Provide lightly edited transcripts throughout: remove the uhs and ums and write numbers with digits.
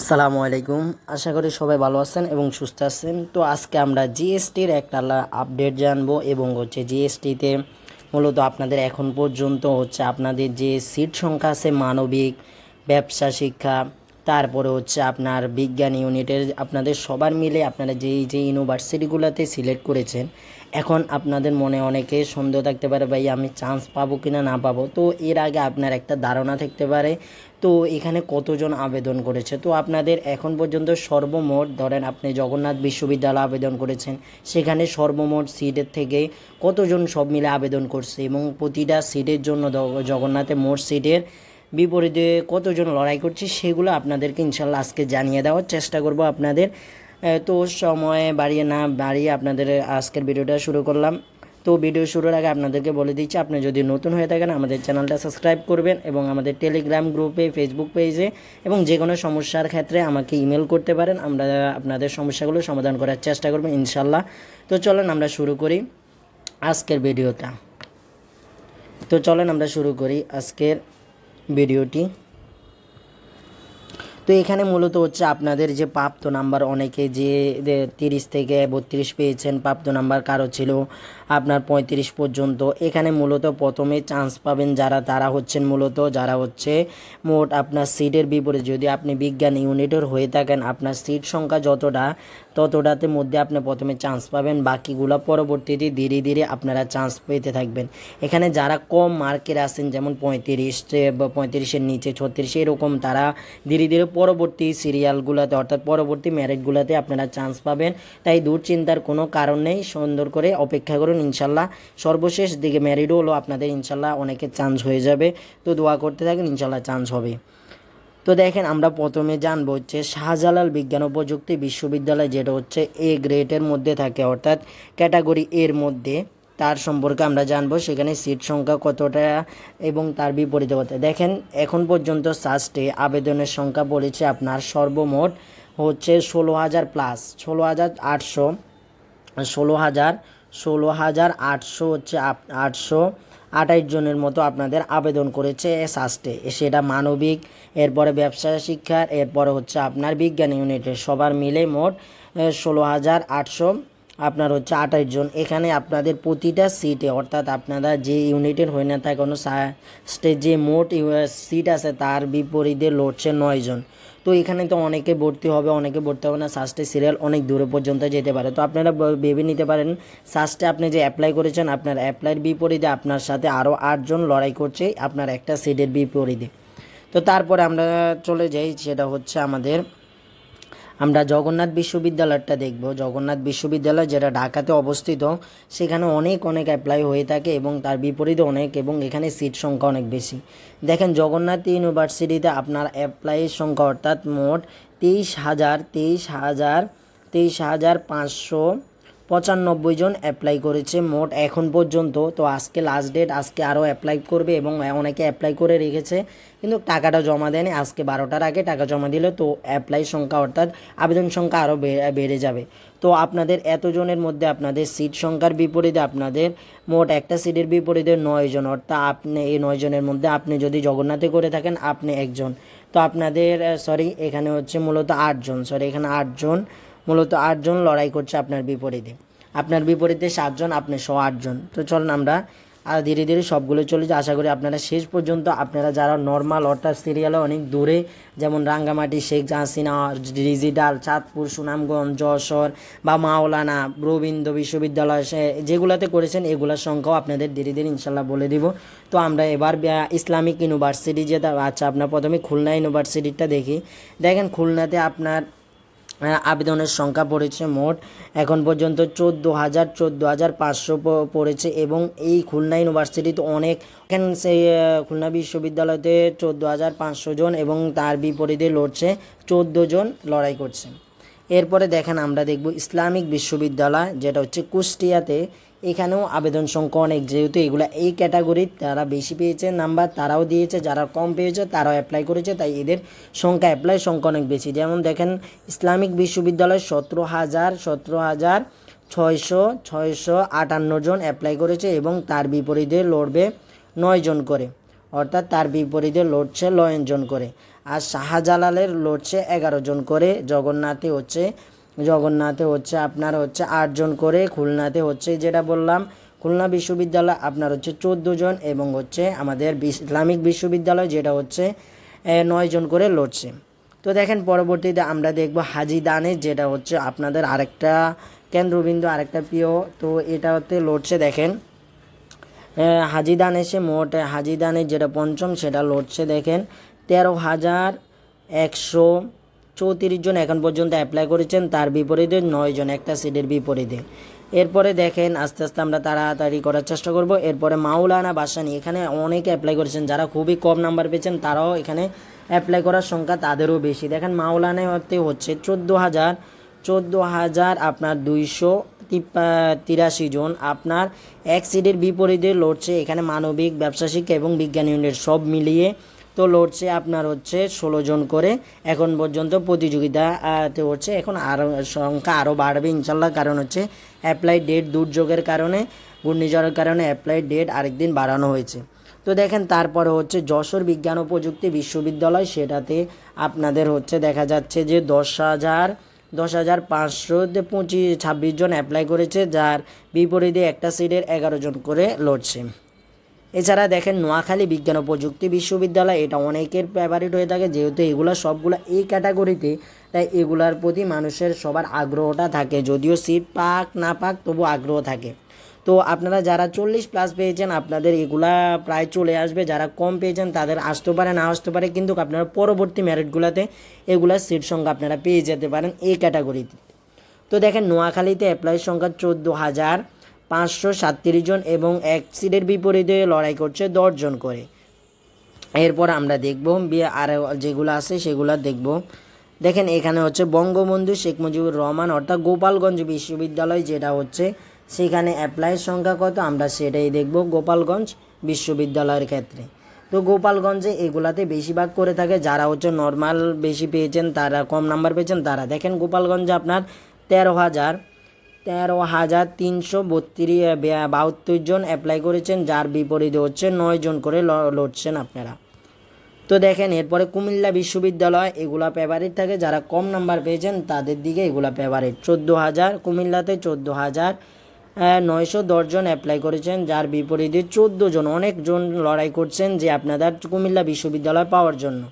আসসালামু আলাইকুম। আশা করি সবাই ভালো আছেন এবং সুস্থ আছেন। তো আজকে আমরা জিএসটির একটা আপডেট জানবো এবং জিএসটিতে মূলত আপনাদের এখন পর্যন্ত আপনাদের যে সিট সংখ্যা আছে মানবিক, ব্যবসা শিক্ষা, তারপরে আপনার বিজ্ঞান ইউনিটের আপনাদের সবার মিলে আপনারা যে ইউনিভার্সিটিগুলোতে সিলেক্ট করেছেন, এখন আপনাদের মনে অনেকে সন্দেহ থাকতে পারে ভাই আমি চান্স পাবো কি না পাবো। তো এর আগে আপনার একটা ধারণা থাকতে পারে তো এখানে কতজন আবেদন করেছে। তো আপনাদের এখন পর্যন্ত সর্বমোট ধরেন আপনি জগন্নাথ বিশ্ববিদ্যালয়ে আবেদন করেছেন, সেখানে সর্বমোট সিটের থেকে কতজন সব মিলে আবেদন করছে এবং প্রতিটা সিটের জন্য জগন্নাথে মোট সিটের বিপরীতে কতজন লড়াই করছে সেগুলো আপনাদেরকে ইনশাল্লাহ আজকে জানিয়ে দেওয়ার চেষ্টা করব আপনাদের। তো সময় বাড়িয়ে আপনাদের আজকের ভিডিওটা শুরু করলাম। তো ভিডিও শুরুর আগে আপনাদেরকে বলে দিচ্ছি, আপনি যদি নতুন হয়ে থাকেন আমাদের চ্যানেলটা সাবস্ক্রাইব করবেন এবং আমাদের টেলিগ্রাম গ্রুপে, ফেসবুক পেজে এবং যে কোনো সমস্যার ক্ষেত্রে আমাকে ইমেল করতে পারেন। আমরা আপনাদের সমস্যাগুলো সমাধান করার চেষ্টা করব ইনশাল্লাহ। তো চলেন আমরা শুরু করি আজকের ভিডিওটা। তো চলেন আমরা শুরু করি আজকের ভিডিওটি। তো এখানে মূলত আপনাদের যে প্রাপ্ত নাম্বার, অনেকে যে 30 থেকে 32 পেয়েছেন, প্রাপ্ত নাম্বার কারো ছিল আপনার 35 পর্যন্ত। এখানে মূলত প্রথমে চান্স পাবেন তারা মূলত যারা মোট আপনার সিটের বিপরীতে যদি আপনি বিজ্ঞান ইউনিটের হয়ে থাকেন, আপনার সিট সংখ্যা ততটাতে মধ্যে আপনি প্রথমে চান্স পাবেন, বাকিগুলো পরবর্তীতে ধীরে ধীরে আপনারা চান্স পেতে থাকবেন। এখানে যারা কম মার্কের আছেন যেমন 35-এর নিচে 36 এরকম, তারা ধীরে ধীরে পরবর্তী সিরিয়ালগুলোতে অর্থাৎ পরবর্তী মেরিটগুলোতে আপনারা চান্স পাবেন। তাই দুশ্চিন্তার কোনো কারণ নেই, সুন্দর করে অপেক্ষা করুন ইনশাল্লাহ। সর্বশেষ দিকে মেরিটও হলো আপনাদের ইনশাল্লাহ অনেকের চান্স হয়ে যাবে। তো দোয়া করতে থাকেন, ইনশাল্লাহ চান্স হবে। তো দেখেন আমরা প্রথমে জানবো শাহজালাল বিজ্ঞান ও প্রযুক্তি বিশ্ববিদ্যালয়, যেটা এ গ্রেডের মধ্যে থাকে অর্থাৎ ক্যাটাগরি এর মধ্যে, তার সম্পর্কে আমরা জানবো সেখানে সিট সংখ্যা কতটা এবং তার বিপরীতে কত। দেখেন এখন পর্যন্ত সাস্টে আবেদনের সংখ্যা পড়েছে আপনার সর্বমোট 16,000 প্লাস 16,800 828 জনের মতো আপনাদের আবেদন করেছে সাস্টে, সেটা মানবিক, এরপরে ব্যবসা শিক্ষার, এরপরে আপনার বিজ্ঞান ইউনিটের সবার মিলে মোট 16,800 আপনার 28 জন। এখানে আপনাদের প্রতিটা সিটে অর্থাৎ আপনারা যে ইউনিটের হয়ে না থাকে কোনো সাস্টে যে মোট সিট আছে তার বিপরীতে লড়ছে 9 জন। তো এখানে তো অনেকে ভর্তি হবে, অনেকে ভর্তি হবে না, সাস্টে সিরিয়াল অনেক দূরে পর্যন্ত যেতে পারে। তো আপনারা ভেবে নিতে পারেন সাস্টে আপনি যে অ্যাপ্লাই করেছেন, আপনার অ্যাপ্লাইয়ের বিপরীতে আপনার সাথে আরও 8 জন লড়াই করছে আপনার একটা সিটের বিপরীতে। তো তারপরে আমরা চলে যাই, সেটা আমরা জগন্নাথ বিশ্ববিদ্যালয়টা দেখব। জগন্নাথ বিশ্ববিদ্যালয় যেটা ঢাকাতে অবস্থিত, সেখানে অনেক অ্যাপ্লাই হয়ে থাকে এবং তার বিপরীতে অনেক, এবং এখানে সিট সংখ্যা অনেক বেশি। দেখেন জগন্নাথ ইউনিভার্সিটিতে আপনার অ্যাপ্লাইয়ের সংখ্যা অর্থাৎ মোট 23,595 জন অ্যাপ্লাই করেছে মোট এখন পর্যন্ত। তো আজকে লাস্ট ডেট, আজকে আরও অ্যাপ্লাই করবে এবং অনেকে অ্যাপ্লাই করে রেখেছে কিন্তু টাকাটা জমা দেয়নি। আজকে 12টার আগে টাকা জমা দিলে তো অ্যাপ্লাই সংখ্যা অর্থাৎ আবেদন সংখ্যা আরও বেড়ে যাবে। তো আপনাদের এতজনের মধ্যে আপনাদের সিট সংখ্যার বিপরীতে আপনাদের মোট একটা সিটের বিপরীতে 9 জন, অর্থাৎ আপনি এই 9 জনের মধ্যে আপনি যদি জগন্নাথে করে থাকেন আপনি একজন। তো আপনাদের এখানে মূলত 8 জন, এখানে 8 জন, মূলত 8 জন লড়াই করছে আপনার বিপরীতে 7 জন, আপনি 8 জন। তো চলুন আমরা ধীরে ধীরে সবগুলো চলে যায়। আশা করি আপনারা শেষ পর্যন্ত, আপনারা যারা নর্মাল অর্থাৎ সিরিয়ালে অনেক দূরে যেমন রাঙ্গামাটি, শেখ হাসিনা, ডিজিটাল, চাঁদপুর, সুনামগঞ্জ, যশোর বা মাওলানা, রবীন্দ্র বিশ্ববিদ্যালয় যেগুলোতে করেছেন এগুলোর সংখ্যাও আপনাদের ধীরে ধীরে ইনশাল্লাহ বলে দিব। তো আমরা এবার ইসলামিক ইউনিভার্সিটি যেটা আপনার প্রথমে খুলনা ইউনিভার্সিটিটা দেখি। দেখেন খুলনাতে আপনার আবেদনের সংখ্যা পড়েছে মোট এখন পর্যন্ত 14,500 পড়েছে এবং এই খুলনা ইউনিভার্সিটিতে অনেক সেই খুলনা বিশ্ববিদ্যালয়তে 14,500 জন এবং তার বিপরীতে লড়ছে 14 জন লড়াই করছে। এরপরে দেখেন আমরা দেখব ইসলামিক বিশ্ববিদ্যালয়, যেটা কুষ্টিয়াতে। এখানেও আবেদন সংখ্যা অনেক, যেহেতু এগুলা এই ক্যাটাগরির যারা বেশি পেয়েছে নাম্বার তারাও দিয়েছে, যারা কম পেয়েছে তারাও অ্যাপ্লাই করেছে, তাই এদের অ্যাপ্লাই সংখ্যা অনেক বেশি। যেমন দেখেন ইসলামিক বিশ্ববিদ্যালয় 17,658 জন অ্যাপ্লাই করেছে এবং তার বিপরীতে লড়বে 9 জন করে, অর্থাৎ তার বিপরীতে লড়ছে 9 জন করে। আর শাহজালালের লড়ছে 11 জন করে, জগন্নাথে হচ্ছে আপনার হচ্ছে 8 জন করে, খুলনাতে হচ্ছে যেটা বললাম খুলনা বিশ্ববিদ্যালয় আপনার হচ্ছে 14 জন, এবং হচ্ছে আমাদের ইসলামিক বিশ্ববিদ্যালয় যেটা হচ্ছে 9 জন করে লড়ছে। তো দেখেন পরবর্তীতে আমরা দেখব হাজী দানেশ, যেটা হচ্ছে আপনাদের আরেকটা কেন্দ্রবিন্দু, আরেকটা প্রিয়। তো এটাতে লড়ছে দেখেন হাজী দানেশে মোট হাজী দানেশ যেটা পঞ্চম সেটা লড়ছে দেখেন 13,134 জন এখন পর্যন্ত অ্যাপ্লাই করেছেন, তার বিপরীতে 9 জন একটা সিটের বিপরীতে। এরপরে দেখেন আস্তে আস্তে আমরা তাড়াতাড়ি করার চেষ্টা করব। এরপরে মাওলানা ভাসানী, এখানে অনেকে অ্যাপ্লাই করেছেন, যারা খুবই কম নাম্বার পেয়েছেন তারাও এখানে অ্যাপ্লাই করার সংখ্যা তাদেরও বেশি। দেখেন মাওলানাতে হচ্ছে 14,000 আপনার 283 জন আপনার এক সিটের বিপরীতে লড়ছে। এখানে মানবিক, ব্যবসা শিক্ষা এবং বিজ্ঞান ইউনিট সব মিলিয়ে তো লড়ছে আপনার হচ্ছে 16 জন করে এখন পর্যন্ত প্রতিযোগিতাতে হচ্ছে। এখন আরও সংখ্যা আরও বাড়বে ইনশাল্লাহ, কারণ হচ্ছে অ্যাপ্লাই ডেট দুর্যোগের কারণে, ঘূর্ণিঝড়ের কারণে অ্যাপ্লাই ডেট আরেকদিন বাড়ানো হয়েছে। তো দেখেন তারপরে হচ্ছে যশোর বিজ্ঞান ও প্রযুক্তি বিশ্ববিদ্যালয়, সেটাতে আপনাদের হচ্ছে দেখা যাচ্ছে যে 10,526 জন অ্যাপ্লাই করেছে, যার বিপরীতে একটা সিটের 11 জন করে লড়ছে। এছাড়া দেখেন নোয়াখালী বিজ্ঞান ও প্রযুক্তি বিশ্ববিদ্যালয়, এটা অনেকের ফেভারিট হয়ে থাকে, যেহেতু এগুলা সবগুলো এই ক্যাটাগরিতে, তাই এগুলার প্রতি মানুষের সবার আগ্রহটা থাকে, যদিও সিট পাক না পাক তবু আগ্রহ থাকে। তো আপনারা যারা 40+ পেয়েছেন আপনাদের এগুলা প্রায় চলে আসবে, যারা কম পেয়েছেন তাদের আসতে পারে না আসতে পারে, কিন্তু আপনারা পরবর্তী মেরিটগুলোতে এগুলার সিট সংখ্যা আপনারা পেয়ে যেতে পারেন এই ক্যাটাগরিতে। তো দেখেন নোয়াখালীতে অ্যাপ্লাইয়ের সংখ্যা 14,537 জন এবং এক সিটের বিপরীতে লড়াই করছে 10 জন করে। এরপর আমরা দেখব আর যেগুলো আছে সেগুলো দেখব। দেখেন এখানে হচ্ছে বঙ্গবন্ধু শেখ মুজিবুর রহমান অর্থাৎ গোপালগঞ্জ বিশ্ববিদ্যালয়, যেটা হচ্ছে সেখানে অ্যাপ্লাইয়ের সংখ্যা কত আমরা সেটাই দেখব গোপালগঞ্জ বিশ্ববিদ্যালয়ের ক্ষেত্রে। তো গোপালগঞ্জে এগুলাতে বেশিরভাগ করে থাকে যারা হচ্ছে নর্মাল বেশি পেয়েছেন, তারা কম নাম্বার পেয়েছেন তারা। দেখেন গোপালগঞ্জে আপনার 13,372 জন অ্যাপ্লাই করেছেন, যার বিপরীতে হচ্ছে 9 জন করে লড়ছেন আপনারা। তো দেখেন এরপরে কুমিল্লা বিশ্ববিদ্যালয়, এগুলা ফেভারিট থাকে, যারা কম নাম্বার পেয়েছেন তাদের দিকে এগুলা ফেভারিট। 14,000 কুমিল্লাতে 14,910 জন অ্যাপ্লাই করেছেন, যার বিপরীতে 14 জন, অনেকজন লড়াই করছেন যে আপনাদের কুমিল্লা বিশ্ববিদ্যালয় পাওয়ার জন্য।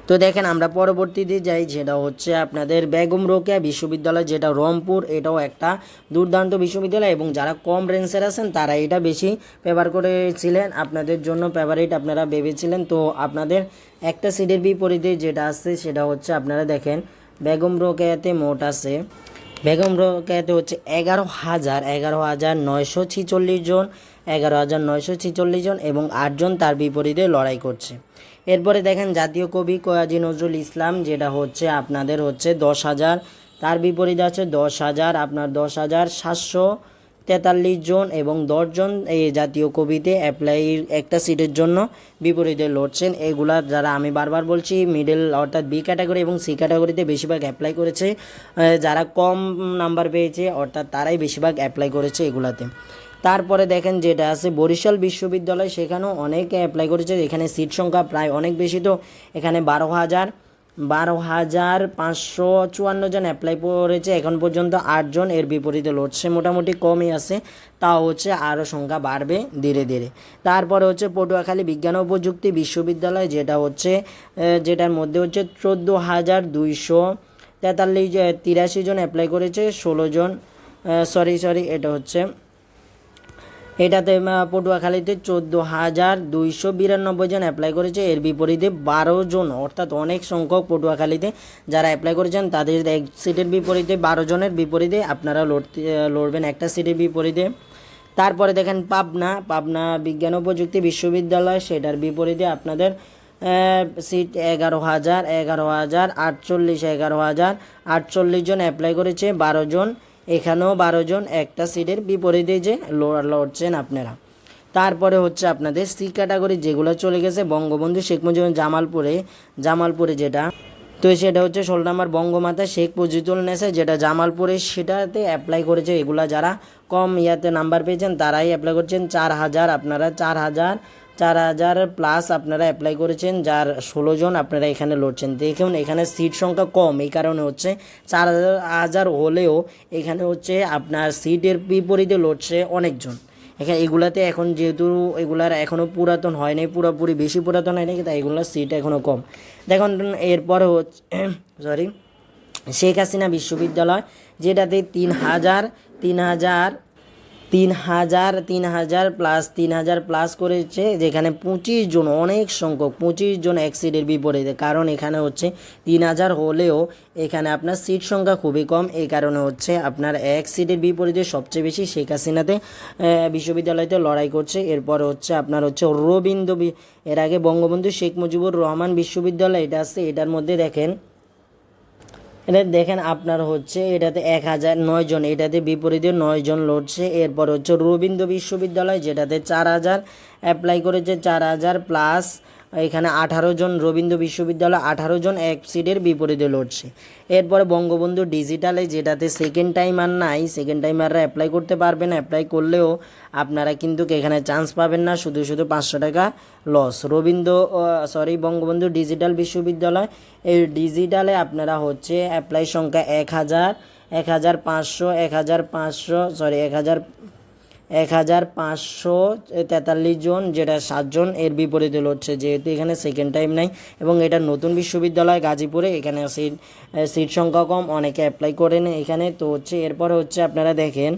তো দেখেন আমরা পরবর্তীতে যাই, যেটা হচ্ছে আপনাদের বেগম রোকেয়া বিশ্ববিদ্যালয়, যেটা রংপুর, এটাও একটা দুর্দান্ত বিশ্ববিদ্যালয় এবং যারা কম রেঞ্জের আছেন তারা এটা বেশি ফেভার করেছিলেন, আপনাদের জন্য ফেভারিট আপনারা ভেবেছিলেন। তো আপনাদের একটা সিটের বিপরীতে যেটা আছে সেটা হচ্ছে আপনারা দেখেন বেগম রোকেয়াতে মোট আছে, বেগম রোকেয়াতে হচ্ছে 11,946 জন, 11,946 জন এবং 8 জন তার বিপরীতে লড়াই করছে। এরপরে দেখেন জাতীয় কবি কাজী নজরুল ইসলাম, যেটা হচ্ছে আপনাদের হচ্ছে 10,000, তার বিপরীতে আছে 10,000 আপনার 10,743 জন এবং 10 জন এই জাতীয় কবিতে অ্যাপ্লাই একটা সিটের জন্য বিপরীতে লড়ছেন। এগুলা যারা আমি বারবার বলছি মিডল অর্থাৎ বি ক্যাটাগরি এবং সি ক্যাটাগরিতে বেশিরভাগ অ্যাপ্লাই করেছে, যারা কম নাম্বার পেয়েছে অর্থাৎ তারাই বেশিরভাগ অ্যাপ্লাই করেছে এগুলাতে। তারপরে দেখেন যেটা আছে বরিশাল বিশ্ববিদ্যালয়, সেখানেও অনেকে অ্যাপ্লাই করেছে, এখানে সিট সংখ্যা প্রায় অনেক বেশি। তো এখানে 12,554 জন অ্যাপ্লাই করেছে এখন পর্যন্ত, 8 জন এর বিপরীতে লড়ছে, মোটামুটি কমই আছে, তাও হচ্ছে আরও সংখ্যা বাড়বে ধীরে ধীরে। তারপরে হচ্ছে পটুয়াখালী বিজ্ঞান ও প্রযুক্তি বিশ্ববিদ্যালয়, যেটা হচ্ছে যেটার মধ্যে হচ্ছে 14,283 জন অ্যাপ্লাই করেছে, 16 জন এটা হচ্ছে এটাতে পটুয়াখালীতে 14,292 জন অ্যাপ্লাই করেছে, এর বিপরীতে 12 জন, অর্থাৎ অনেক সংখ্যক পটুয়াখালীতে যারা অ্যাপ্লাই করেছেন তাদের এক সিটের বিপরীতে 12 জনের বিপরীতে আপনারা লড়বেন একটা সিটের বিপরীতে। তারপরে দেখেন পাবনা বিজ্ঞান ও প্রযুক্তি বিশ্ববিদ্যালয়, সেটার বিপরীতে আপনাদের সিট 11,048 জন অ্যাপ্লাই করেছে, 12 জন, এখানেও 12 জন একটা সিটের বিপরীতে যে লড়ছেন আপনারা। তারপরে হচ্ছে আপনাদের সি ক্যাটাগরি যেগুলো চলে গেছে বঙ্গবন্ধু শেখ মুজিবুর জামালপুরে যেটা, তো সেটা হচ্ছে 16 নম্বর বঙ্গমাতা শেখ মুজিবুন্নেছা, যেটা জামালপুরে, সেটাতে অ্যাপ্লাই করেছে এগুলা যারা কম ইয়াতে নাম্বার পেয়েছেন তারাই অ্যাপ্লাই করছেন। 4,000 আপনারা 4,000 4,000+ আপনারা অ্যাপ্লাই করেছেন, যার 16 জন আপনারা এখানে লড়ছেন। দেখুন এখানে সিট সংখ্যা কম, এই কারণে হচ্ছে 4,000 হলেও এখানে হচ্ছে আপনার সিটের বিপরীতে লড়ছে অনেকজন। এখানে এগুলাতে এখন যেহেতু এগুলার এখনও পুরাতন হয়নি, পুরোপুরি বেশি পুরাতন হয়নি, তাই এগুলোর সিট এখনও কম। দেখুন এরপরে হচ্ছে শেখ হাসিনা বিশ্ববিদ্যালয়, যেটাতে 3,000+ করেছে, যেখানে 25 জন, অনেক সংখ্যক 25 জন এক সিটের বিপরীতে। কারণ এখানে হচ্ছে 3,000 হলেও এখানে আপনার সিট সংখ্যা খুবই কম, এই কারণে হচ্ছে আপনার এক সিটের বিপরীতে সবচেয়ে বেশি শেখ হাসিনাতে বিশ্ববিদ্যালয়তে লড়াই করছে। এরপর হচ্ছে আপনার হচ্ছে এর আগে বঙ্গবন্ধু শেখ মুজিবুর রহমান বিশ্ববিদ্যালয় এটা আছে, এটার মধ্যে দেখেন আপনার হচ্ছে এটাতে 1,009 জন, এটাতে বিপরীতে 9 জন লড়ছে। এরপর হচ্ছে রবীন্দ্র বিশ্ববিদ্যালয়, যেটাতে 4,000 অ্যাপ্লাই করেছে, 4,000+, এখানে 18 জন। রবীন্দ্র বিশ্ববিদ্যালয় 18 জন এক সিটের বিপরীতে লড়ছে। এরপরে বঙ্গবন্ধু ডিজিটালে, যেটাতে সেকেন্ড টাইমার নাই, সেকেন্ড টাইমাররা অ্যাপ্লাই করতে পারবেন, অ্যাপ্লাই করলেও আপনারা কিন্তু এখানে চান্স পাবেন না, শুধু 500 টাকা লস। বঙ্গবন্ধু ডিজিটাল বিশ্ববিদ্যালয়, এই ডিজিটালে আপনারা হচ্ছে অ্যাপ্লাই সংখ্যা 1,543 জন, যেটা 7 জন এর বিপরীতে লড়ছে, যেহেতু এখানে সেকেন্ড টাইম নাই এবং এটা নতুন বিশ্ববিদ্যালয় গাজীপুরে, এখানে সিট সংখ্যা কম, অনেকে অ্যাপ্লাই করেন এখানে। তো হচ্ছে এরপরে হচ্ছে আপনারা দেখেন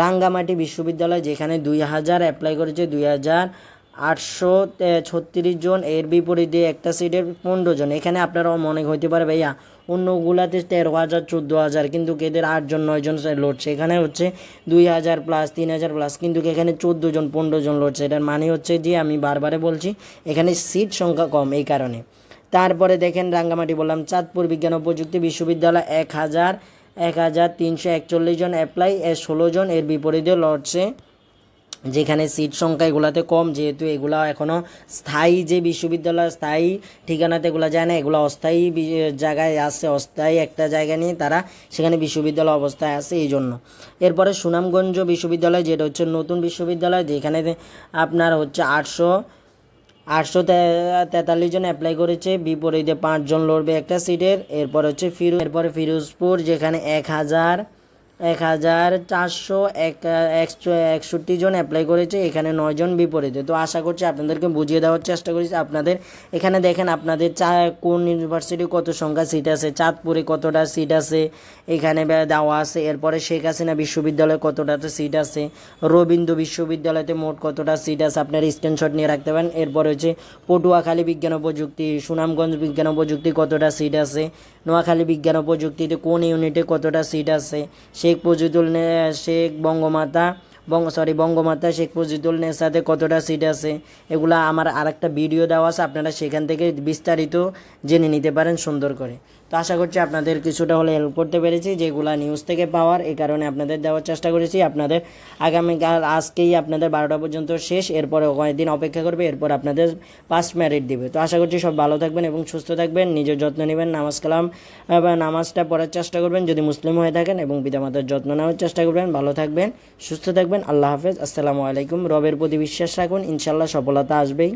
রাঙ্গামাটি বিশ্ববিদ্যালয়, যেখানে 2,000 অ্যাপ্লাই করেছে, 2,836 জন, এর বিপরীতে একটা সিটের 15 জন। এখানে আপনারাও মনে হইতে পারে ভাইয়া অন্যগুলাতে 13,000 14,000, কিন্তু এদের 8 জন 9 জন লড়ছে। এখানে হচ্ছে 2,000+, 3,000+, কিন্তু এখানে 14 জন 15 জন লড়ছে। এটার মানে হচ্ছে যে আমি বারবারে বলছি এখানে সিট সংখ্যা কম, এই কারণে। তারপরে দেখেন রাঙ্গামাটি বললাম, চাঁদপুর বিজ্ঞান ও প্রযুক্তি বিশ্ববিদ্যালয় 1,341 জন অ্যাপ্লাই, 16 জন এর বিপরীতে লড়ছে, যেখানে সিট সংখ্যা এগুলাতে কম, যেহেতু এগুলা এখনও স্থায়ী যে বিশ্ববিদ্যালয়, স্থায়ী ঠিকানাতে এগুলো যায় না, এগুলো অস্থায়ী জায়গায় আছে, অস্থায়ী একটা জায়গা নিয়ে তারা সেখানে বিশ্ববিদ্যালয় অবস্থায় আছে, এই জন্য। এরপরে সুনামগঞ্জ বিশ্ববিদ্যালয়, যেটা হচ্ছে নতুন বিশ্ববিদ্যালয়, যেখানে আপনার হচ্ছে 843 জন অ্যাপ্লাই করেছে, বিপরীতে 5 জন লড়বে একটা সিটের। এরপর হচ্ছে ফিরোজপুর, যেখানে 1,461 জন অ্যাপ্লাই করেছে, এখানে 9 জন বিপরীতে। তো আশা করছি আপনাদেরকে বুঝিয়ে দেওয়ার চেষ্টা করেছি। আপনাদের এখানে দেখেন আপনাদের কোন ইউনিভার্সিটি কত সংখ্যা সিট আছে, চাঁদপুরে কতটা সিট আছে এখানে দেওয়া আছে। এরপরে শেখ হাসিনা বিশ্ববিদ্যালয়ে কতটা সিট আছে, রবীন্দ্র বিশ্ববিদ্যালয়তে মোট কতটা সিট আছে, আপনার স্ক্রিনশট নিয়ে রাখতে পারেন। এরপর হচ্ছে পটুয়াখালী বিজ্ঞান ও প্রযুক্তি, সুনামগঞ্জ বিজ্ঞান ও প্রযুক্তি কতটা সিট আছে, নোয়াখালী বিজ্ঞান ও প্রযুক্তিতে কোন ইউনিটে কতটা সিট আছে, বঙ্গমাতা শেখ মুজিবুল নেসাতে কতটা সিট আছে, এগুলা আমার আরেকটা ভিডিও দেওয়া আছে, আপনারা সেখান থেকে বিস্তারিত জেনে নিতে পারেন সুন্দর করে। তো আশা করছি আপনাদের কিছুটা হলে হেল্প করতে পেরেছি, যেগুলা নিউজ থেকে পাওয়ার, এই কারণে আপনাদের দেওয়ার চেষ্টা করেছি। আপনাদের আগামীকাল আজকেই আপনাদের 12টা পর্যন্ত শেষ, এরপরে কয়েকদিন অপেক্ষা করবে, এরপর আপনাদের পাস মেরিট দিবে। তো আশা করছি সব ভালো থাকবেন এবং সুস্থ থাকবেন, নিজের যত্ন নেবেন, নামাজটা পড়ার চেষ্টা করবেন যদি মুসলিম হয়ে থাকেন, এবং পিতামাতার যত্ন নেওয়ার চেষ্টা করবেন। ভালো থাকবেন, সুস্থ থাকবেন, আল্লাহ হাফেজ, আসসালামু আলাইকুম। রবের প্রতি বিশ্বাস রাখুন, ইনশাল্লাহ সফলতা আসবেই।